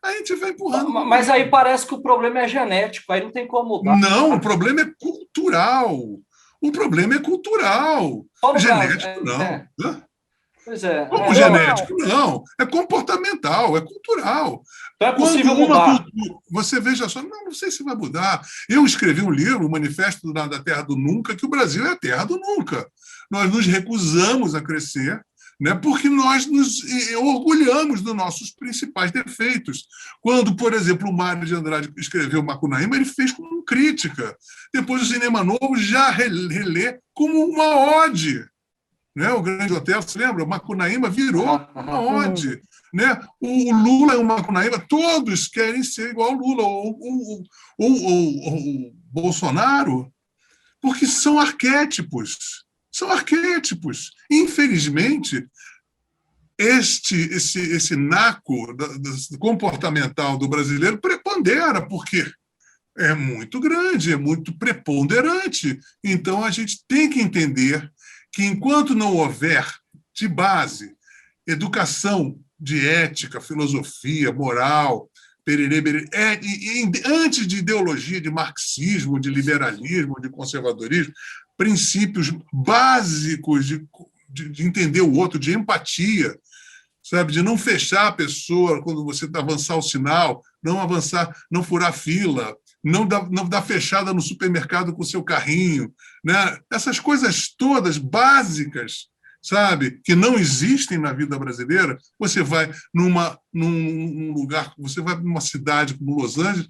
A gente vai empurrando. Mas aí parece que o problema é genético, aí não tem como mudar. Não, o problema é cultural. O problema é cultural. Genético, não. Pois é. Como genético? Não. É comportamental, é cultural. Então é possível mudar. Você veja só, não sei se vai mudar. Eu escrevi um livro, o Manifesto da Terra do Nunca, que o Brasil é a terra do nunca. Nós nos recusamos a crescer, né, porque nós nos orgulhamos dos nossos principais defeitos. Quando, por exemplo, o Mário de Andrade escreveu Macunaíma, ele fez como crítica. Depois o Cinema Novo já relê como uma ode. Né? O Grande Hotel, você lembra? O Macunaíma virou uma ode. Né? O Lula é um Macunaíma, todos querem ser igual ao Lula, ou o Bolsonaro, porque são arquétipos. São arquétipos. Infelizmente, esse naco comportamental do brasileiro prepondera, porque é muito grande, é muito preponderante. Então, a gente tem que entender que, enquanto não houver de base educação de ética, filosofia, moral, antes de ideologia, de marxismo, de liberalismo, de conservadorismo, princípios básicos de entender o outro, de empatia, sabe, de não fechar a pessoa quando você avançar o sinal, não avançar, não furar fila, não dar fechada no supermercado com o seu carrinho, né? Essas coisas todas básicas, sabe, que não existem na vida brasileira. Você vai num lugar, você vai numa cidade como Los Angeles,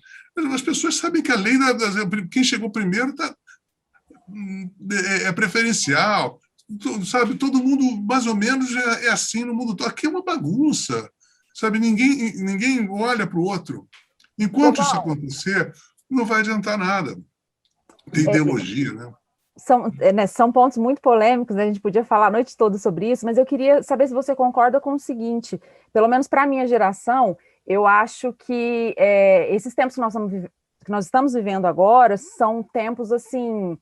as pessoas sabem que a lei quem chegou primeiro é preferencial, sabe? Todo mundo mais ou menos é assim no mundo todo. Aqui é uma bagunça, sabe? Ninguém olha para o outro. Enquanto isso acontecer, não vai adiantar nada. Tem ideologia, né? São pontos muito polêmicos, né? A gente podia falar a noite toda sobre isso, mas eu queria saber se você concorda com o seguinte, pelo menos para a minha geração, eu acho que esses tempos que nós estamos vivendo agora são tempos, assim,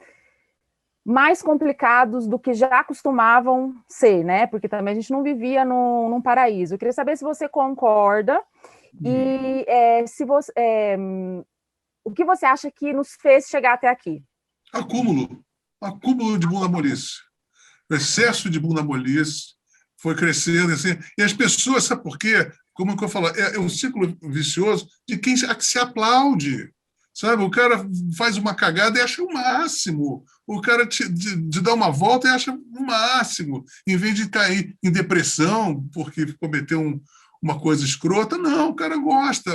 mais complicados do que já costumavam ser, né? Porque também a gente não vivia num paraíso. Eu queria saber se você concorda e o que você acha que nos fez chegar até aqui? Acúmulo de bunda molice. O excesso de bunda molice foi crescendo assim. E as pessoas, sabe por quê? Como eu falo, é um ciclo vicioso de quem se aplaude. Sabe? O cara faz uma cagada e acha o máximo. O cara de dar uma volta e acha o máximo. Em vez de cair em depressão porque cometeu uma coisa escrota, não, o cara gosta.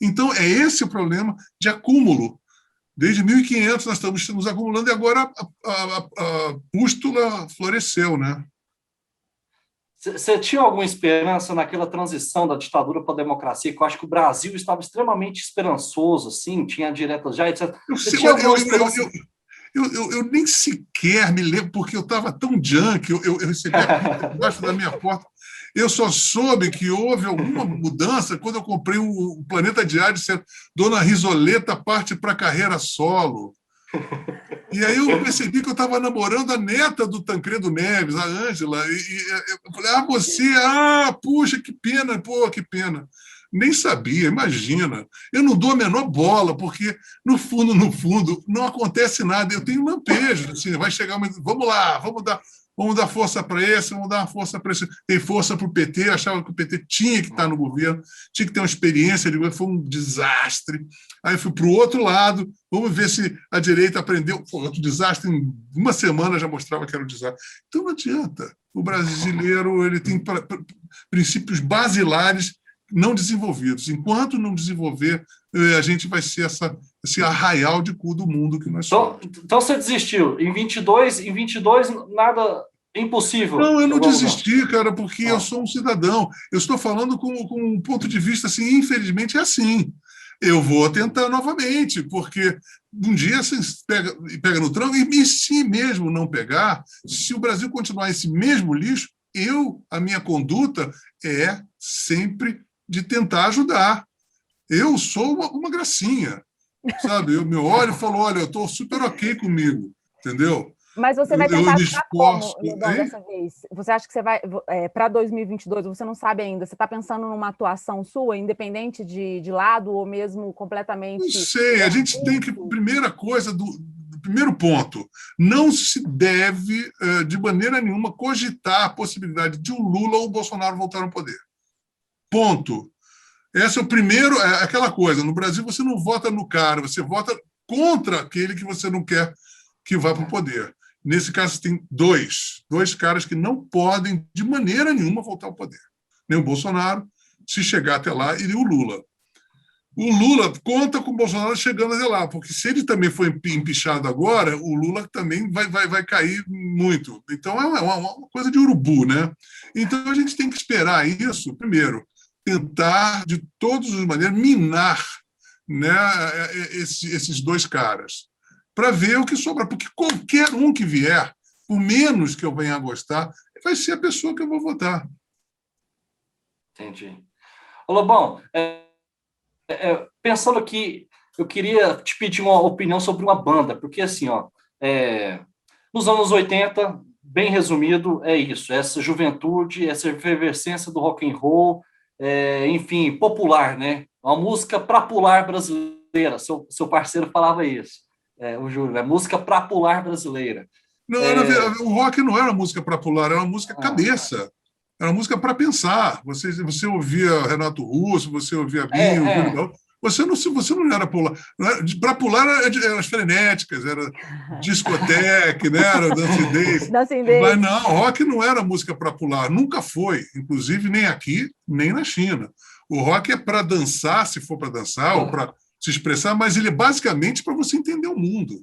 Então, é esse o problema de acúmulo. Desde 1500 nós estamos nos acumulando e agora a pústula floresceu, né? Você tinha alguma esperança naquela transição da ditadura para a democracia, que eu acho que o Brasil estava extremamente esperançoso, assim, tinha diretas já, etc. Eu, Você sei, tinha alguma esperança? eu nem sequer me lembro, porque eu estava tão junk, eu recebi a pizza debaixo da minha porta. Eu só soube que houve alguma mudança quando eu comprei o Planeta Diário, dizendo, Dona Risoleta parte para a carreira solo. E aí eu percebi que eu estava namorando a neta do Tancredo Neves, a Ângela, eu falei, você, puxa, que pena, pô, que pena. Nem sabia, imagina. Eu não dou a menor bola, porque no fundo, não acontece nada. Eu tenho lampejos, assim, vai chegar uma... Vamos lá, vamos dar força para esse, vamos dar força para esse. Tem força para o PT, eu achava que o PT tinha que estar no governo, tinha que ter uma experiência de governo, foi um desastre. Aí fui para o outro lado, vamos ver se a direita aprendeu. Pô, outro desastre, em uma semana já mostrava que era um desastre. Então não adianta. O brasileiro ele tem princípios basilares não desenvolvidos. Enquanto não desenvolver, a gente vai ser esse arraial de cu do mundo que nós somos. Então você desistiu. Em 22 nada impossível. Não, eu não desisti, cara, porque eu sou um cidadão. Eu estou falando com um ponto de vista assim, infelizmente é assim. Eu vou tentar novamente, porque um dia você pega no tranco, e se mesmo não pegar, se o Brasil continuar esse mesmo lixo, a minha conduta é sempre de tentar ajudar. Eu sou uma gracinha, sabe? Eu me olho e falo, olha, eu estou super ok comigo, entendeu? Mas você vai tentar ajudar como, Lobão, dessa vez? Você acha que você vai, para 2022, você não sabe ainda, você está pensando numa atuação sua, independente de lado, ou mesmo completamente... Não sei, a gente tem que, primeira coisa, primeiro ponto, não se deve, de maneira nenhuma, cogitar a possibilidade de o Lula ou o Bolsonaro voltar ao poder. Ponto. Esse é o primeiro, aquela coisa, no Brasil você não vota no cara, você vota contra aquele que você não quer que vá para o poder. Nesse caso, tem dois caras que não podem, de maneira nenhuma, voltar ao poder. Nem o Bolsonaro, se chegar até lá, e o Lula. O Lula conta com o Bolsonaro chegando até lá, porque se ele também for empichado agora, o Lula também vai cair muito. Então, é uma coisa de urubu, né? Então, a gente tem que esperar isso, primeiro, tentar, de todas as maneiras, minar, né, esses dois caras, para ver o que sobra, porque qualquer um que vier, por menos que eu venha a gostar, vai ser a pessoa que eu vou votar. Entendi. Ô, Lobão, pensando aqui, eu queria te pedir uma opinião sobre uma banda, porque assim, nos anos 80, bem resumido, é isso, essa juventude, essa efervescência do rock and roll, enfim, popular, né? Uma música pra pular brasileira, seu parceiro falava isso, o Júlio, é música pra pular brasileira. Não, o rock não era música para pular, era uma música cabeça. Era uma música para pensar. Você ouvia Renato Russo, você ouvia Binho, você não era pular. Para pular eram as frenéticas, era discoteca, né? Era Dance Dance. Mas não, rock não era música para pular, nunca foi, inclusive nem aqui, nem na China. O rock é para dançar, se for para dançar, ou para se expressar, mas ele é basicamente para você entender o mundo.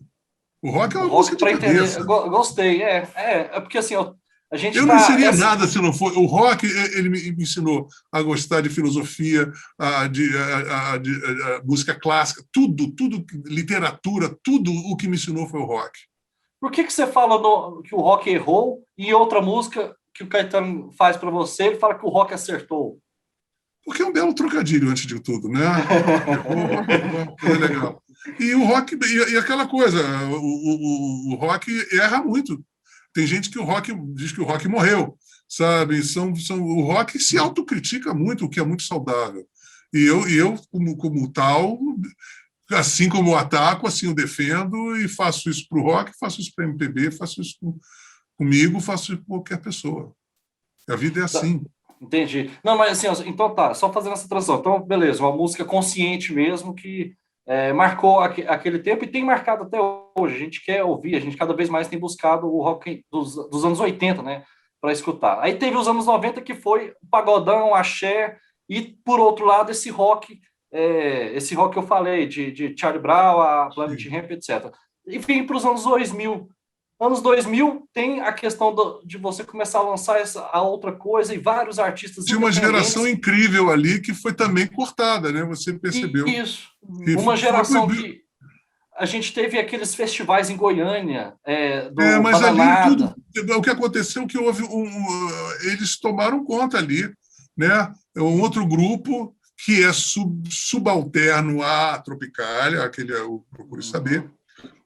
O rock é uma música de cabeça. Gostei, porque assim, a gente eu não seria nada se não for. O rock, ele me ensinou a gostar de filosofia, de música clássica, tudo, literatura, tudo o que me ensinou foi o rock. Por que você fala que o rock errou e outra música que o Caetano faz para você, ele fala que o rock acertou? Porque é um belo trocadilho, antes de tudo, né? É legal. E o rock, e aquela coisa, o rock erra muito. Tem gente que diz que o rock morreu, sabe? O rock se autocritica muito, o que é muito saudável. E eu como tal, assim como eu ataco, assim eu defendo e faço isso para o rock, faço isso para a MPB, faço isso comigo, faço isso com qualquer pessoa. A vida é assim. Entendi. Não, mas assim, então tá, só fazendo essa transição. Então, beleza, uma música consciente mesmo que marcou aquele tempo e tem marcado até hoje. A gente quer ouvir, a gente cada vez mais tem buscado o rock dos anos 80, né, para escutar. Aí teve os anos 90 que foi o pagodão, axé, e por outro lado esse rock que eu falei, de Charlie Brown, a Planet Hemp, etc. Enfim, para os anos 2000. Anos 2000 tem a questão de você começar a lançar a outra coisa e vários artistas Tinha uma geração independentes. incrível ali que foi também cortada, né? Você percebeu. Isso. Que Uma geração foi... que a gente teve aqueles festivais em Goiânia, do mas ali Bananada. o que aconteceu que houve eles tomaram conta ali, né? Um outro grupo que é subalterno à Tropicália, aquele eu procuro saber,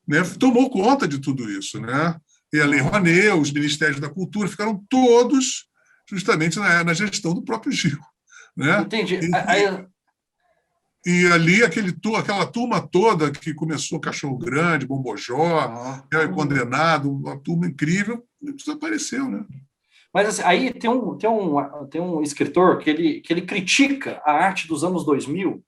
né? Tomou conta de tudo isso, né? E a Lei Rouanet, os ministérios da cultura ficaram todos justamente na gestão do próprio Gil, né? Entendi. E ali aquela turma toda que começou Cachorro Grande, Bombojó, Condenado, uma turma incrível, desapareceu, né? Mas assim, aí tem um escritor que ele critica a arte dos anos 2000,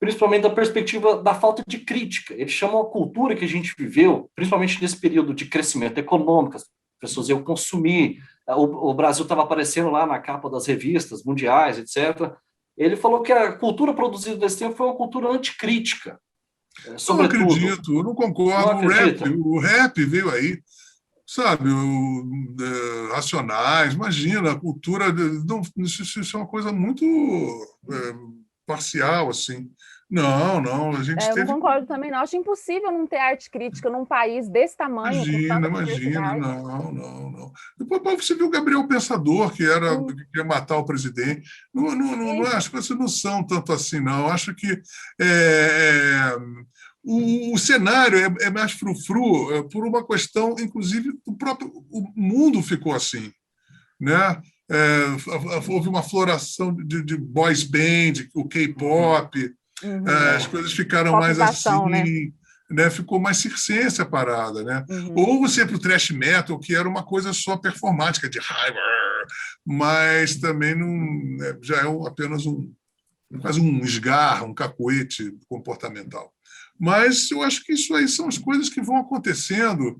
principalmente da perspectiva da falta de crítica. Ele chama a cultura que a gente viveu, principalmente nesse período de crescimento econômico, as pessoas iam consumir, o Brasil estava aparecendo lá na capa das revistas mundiais, etc. Ele falou que a cultura produzida nesse tempo foi uma cultura anticrítica. Não acredito, eu não concordo. O rap veio aí, sabe? Racionais, imagina, a cultura. Não, isso é uma coisa muito parcial, assim. Não, a gente Eu não concordo também, não. Acho impossível não ter arte crítica num país desse tamanho. Imagina, não. Depois você viu o Gabriel Pensador, que queria matar o presidente. As coisas não são tanto assim, não. Acho que o cenário é mais frufru por uma questão, inclusive, o mundo ficou assim, né? Houve uma floração de boys band, o K-pop, as coisas ficaram mais assim, né? Ficou mais circense a parada, né? Ou você para o thrash metal, que era uma coisa só performática, de raiva, mas também não, já é apenas quase um esgarro, um cacoete comportamental. Mas eu acho que isso aí são as coisas que vão acontecendo.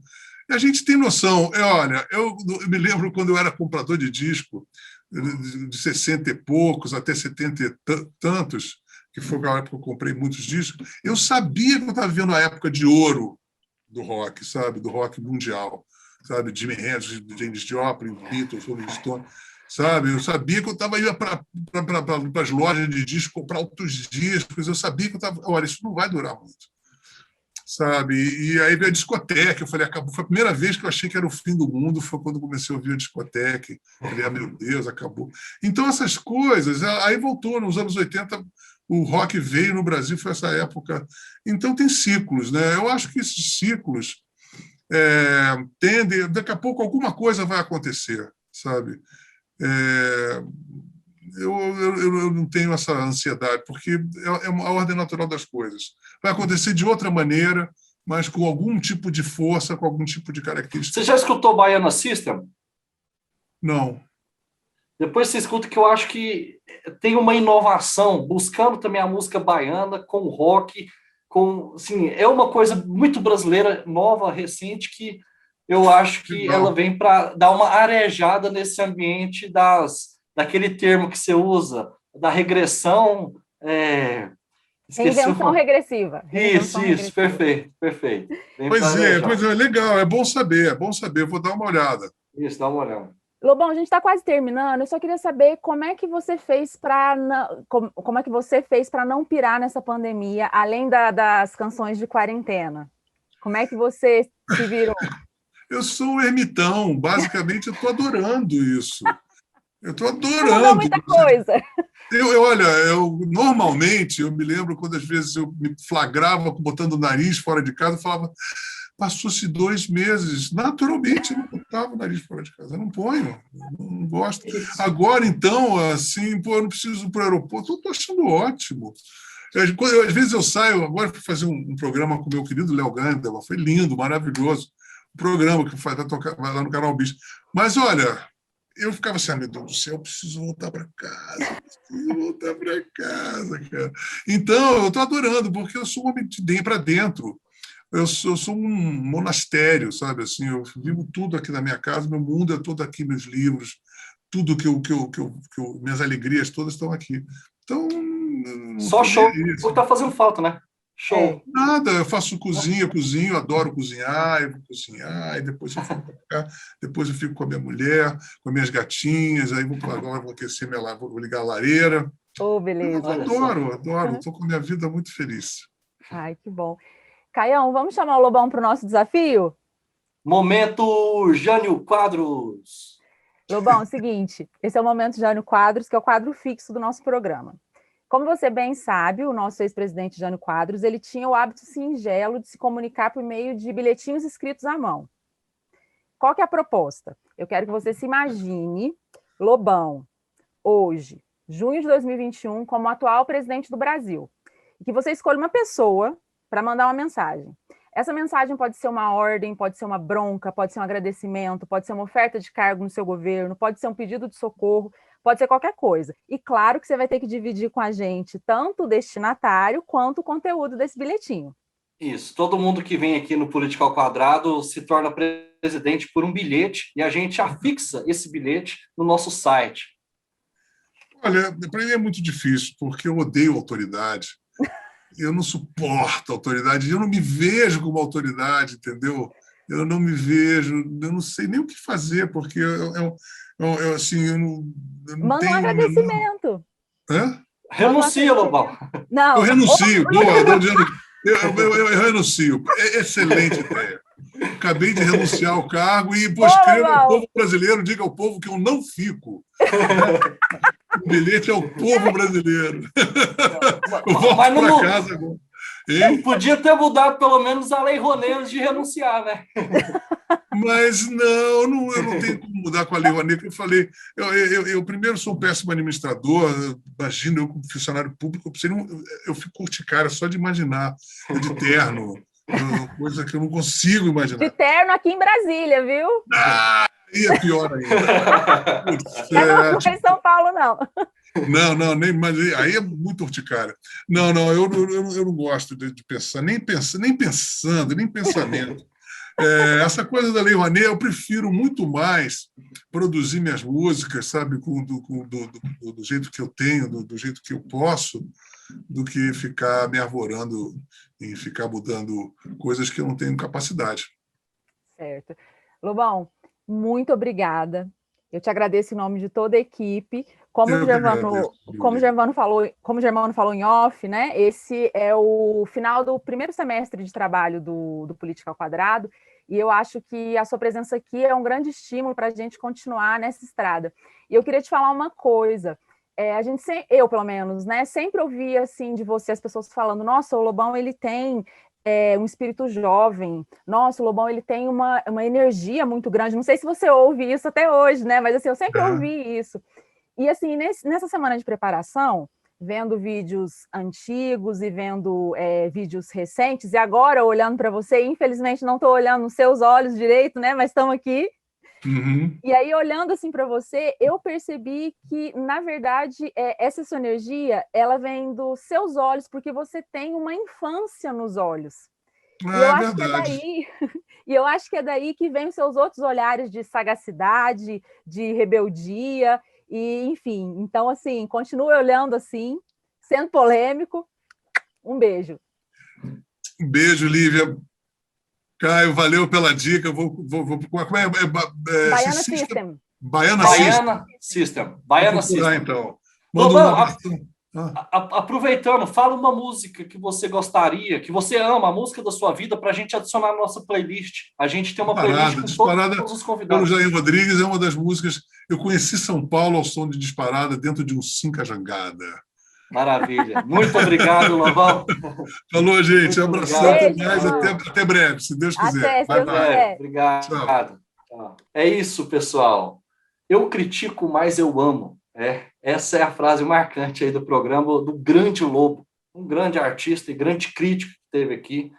A gente tem noção. Olha, eu me lembro quando eu era comprador de disco, de 60 e poucos até 70 e tantos, que foi a época que eu comprei muitos discos, eu sabia que eu estava vivendo a época de ouro do rock, sabe? Do rock mundial. Sabe? Jimi Hendrix, Janis Joplin, Beatles, Rolling Stone. Sabe? Eu sabia que eu estava indo para as lojas de discos comprar outros discos. Eu sabia que eu estava... Olha, isso não vai durar muito. Sabe? E aí veio a discoteca. Eu falei, acabou. Foi a primeira vez que eu achei que era o fim do mundo, foi quando comecei a ouvir a discoteca. Eu falei, meu Deus, acabou. Então, essas coisas... Aí voltou, nos anos 80, o rock veio no Brasil, foi essa época. Então, tem ciclos, né? Eu acho que esses ciclos tendem... Daqui a pouco alguma coisa vai acontecer, sabe? Eu não tenho essa ansiedade, porque é a ordem natural das coisas. Vai acontecer de outra maneira, mas com algum tipo de força, com algum tipo de característica. Você já escutou Baiana System? Não. Depois você escuta, que eu acho que tem uma inovação, buscando também a música baiana com rock, assim, é uma coisa muito brasileira, nova, recente, que eu acho que ela vem para dar uma arejada nesse ambiente daquele termo que você usa, da regressão. Reinvenção regressiva. Isso, perfeito. Pois é, legal, é bom saber, eu vou dar uma olhada. Isso, dá uma olhada. Lobão, a gente está quase terminando, eu só queria saber como é que você fez para não pirar nessa pandemia, além das canções de quarentena. Como é que você se virou? Eu sou um ermitão, basicamente eu estou adorando isso. Eu estou adorando. Não mudou muita coisa. Normalmente, eu me lembro quando às vezes eu me flagrava botando o nariz fora de casa, eu falava, passou-se 2 meses, naturalmente eu não botava o nariz fora de casa, eu não ponho, não gosto. Agora, então, assim, eu não preciso ir para o aeroporto, eu estou achando ótimo. Às vezes eu saio, agora para fazer um programa com o meu querido Léo Gandela, foi lindo, maravilhoso, um programa que vai lá no Canal Bis. Mas, olha, eu ficava assim, meu Deus do céu, eu preciso voltar para casa, cara. Então, eu estou adorando, porque eu sou um homem de dentro para dentro. Eu sou um monastério, sabe? Assim, eu vivo tudo aqui na minha casa, meu mundo é todo aqui, meus livros, tudo minhas alegrias todas estão aqui. Então, só show, porque está fazendo falta, né? Show. Nada, eu faço cozinho, adoro cozinhar, eu vou cozinhar, e depois eu fico pra cá, depois eu fico com a minha mulher, com as minhas gatinhas, aí agora vou aquecer vou ligar a lareira. Oh, beleza. Adoro, estou com a minha vida muito feliz. Ai, que bom. Caião, vamos chamar o Lobão para o nosso desafio? Momento Jânio Quadros. Lobão, é o seguinte, esse é o Momento Jânio Quadros, que é o quadro fixo do nosso programa. Como você bem sabe, o nosso ex-presidente Jânio Quadros, ele tinha o hábito singelo de se comunicar por meio de bilhetinhos escritos à mão. Qual que é a proposta? Eu quero que você se imagine, Lobão, hoje, junho de 2021, como atual presidente do Brasil. E que você escolha uma pessoa para mandar uma mensagem. Essa mensagem pode ser uma ordem, pode ser uma bronca, pode ser um agradecimento, pode ser uma oferta de cargo no seu governo, pode ser um pedido de socorro, pode ser qualquer coisa. E claro que você vai ter que dividir com a gente tanto o destinatário quanto o conteúdo desse bilhetinho. Isso, todo mundo que vem aqui no Política ao Quadrado se torna presidente por um bilhete e a gente afixa esse bilhete no nosso site. Olha, para mim é muito difícil, porque eu odeio autoridade. Eu não suporto autoridade, eu não me vejo como autoridade, entendeu? Eu não me vejo, eu não sei nem o que fazer, porque assim, eu não Manda tenho... um agradecimento. Hã? Renuncia, Lobão. Não. Eu renuncio, eu renuncio. Excelente ideia. Acabei de renunciar ao cargo e escreva ao povo brasileiro, diga ao povo que eu não fico. O bilhete é o povo brasileiro. Eu volto para casa agora. Podia ter mudado pelo menos a Lei Rouanet antes de renunciar, né? Mas eu não tenho como mudar com a Lei Rouanet, que eu falei. Eu primeiro sou um péssimo administrador, imagino eu como funcionário público, eu fico urticária só de imaginar, de terno, coisa que eu não consigo imaginar. De terno aqui em Brasília, viu? Aí é pior ainda. Não é em São Paulo, não. Não, mas aí é muito urticária. Não, eu não gosto de pensar, nem pensamento. Essa coisa da Lei Rouanet, eu prefiro muito mais produzir minhas músicas, sabe, do jeito que eu tenho, do jeito que eu posso, do que ficar me arvorando e ficar mudando coisas que eu não tenho capacidade. Certo. Lobão, muito obrigada. Eu te agradeço em nome de toda a equipe. Como o Germano falou em off, né? Esse é o final do primeiro semestre de trabalho do Política ao Quadrado, e eu acho que a sua presença aqui é um grande estímulo para a gente continuar nessa estrada. E eu queria te falar uma coisa. Eu, pelo menos, né, sempre ouvia assim de você as pessoas falando: nossa, o Lobão ele tem um espírito jovem, nossa, o Lobão ele tem uma energia muito grande. Não sei se você ouve isso até hoje, né? Mas assim, eu sempre ouvi isso. E assim, nessa semana de preparação, vendo vídeos antigos e vendo vídeos recentes, e agora olhando para você, infelizmente não estou olhando nos seus olhos direito, né? Mas estamos aqui. Uhum. E aí, olhando assim para você, eu percebi que, na verdade, essa sua energia, ela vem dos seus olhos, porque você tem uma infância nos olhos. E eu acho que é daí que vem os seus outros olhares de sagacidade, de rebeldia, e enfim. Então, assim, continue olhando assim, sendo polêmico. Um beijo. Um beijo, Lívia. Caio, valeu pela dica. Como é? Baiana System. Baiana System. Baiana System. Então. Aproveitando, fala uma música que você gostaria, que você ama, a música da sua vida, para a gente adicionar na nossa playlist. A gente tem uma playlist com todos os convidados. Pelo Jair Rodrigues, é uma das músicas. Eu conheci São Paulo ao som de Disparada dentro de um Cinca Jangada. Maravilha. Muito obrigado, Lobão. Falou, gente. Um abração. Até breve, se Deus quiser. Até, se Deus quiser. Obrigado. Tchau. É isso, pessoal. Eu critico, mas eu amo. Essa é a frase marcante aí do programa do Grande Lobo, um grande artista e grande crítico que teve aqui.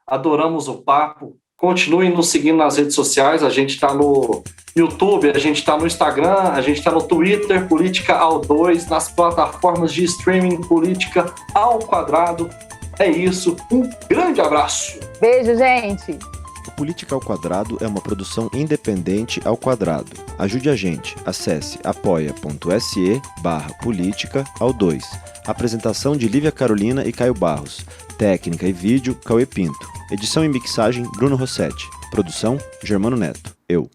Adoramos o papo. Continuem nos seguindo nas redes sociais. A gente está no YouTube, a gente está no Instagram, a gente está no Twitter, Política ao 2, nas plataformas de streaming Política ao Quadrado. É isso. Um grande abraço. Beijo, gente. Política ao Quadrado é uma produção independente ao quadrado. Ajude a gente. Acesse apoia.se/política_2. Apresentação de Lívia Carolina e Caio Barros. Técnica e vídeo, Cauê Pinto. Edição e mixagem, Bruno Rossetti. Produção, Germano Neto. Eu.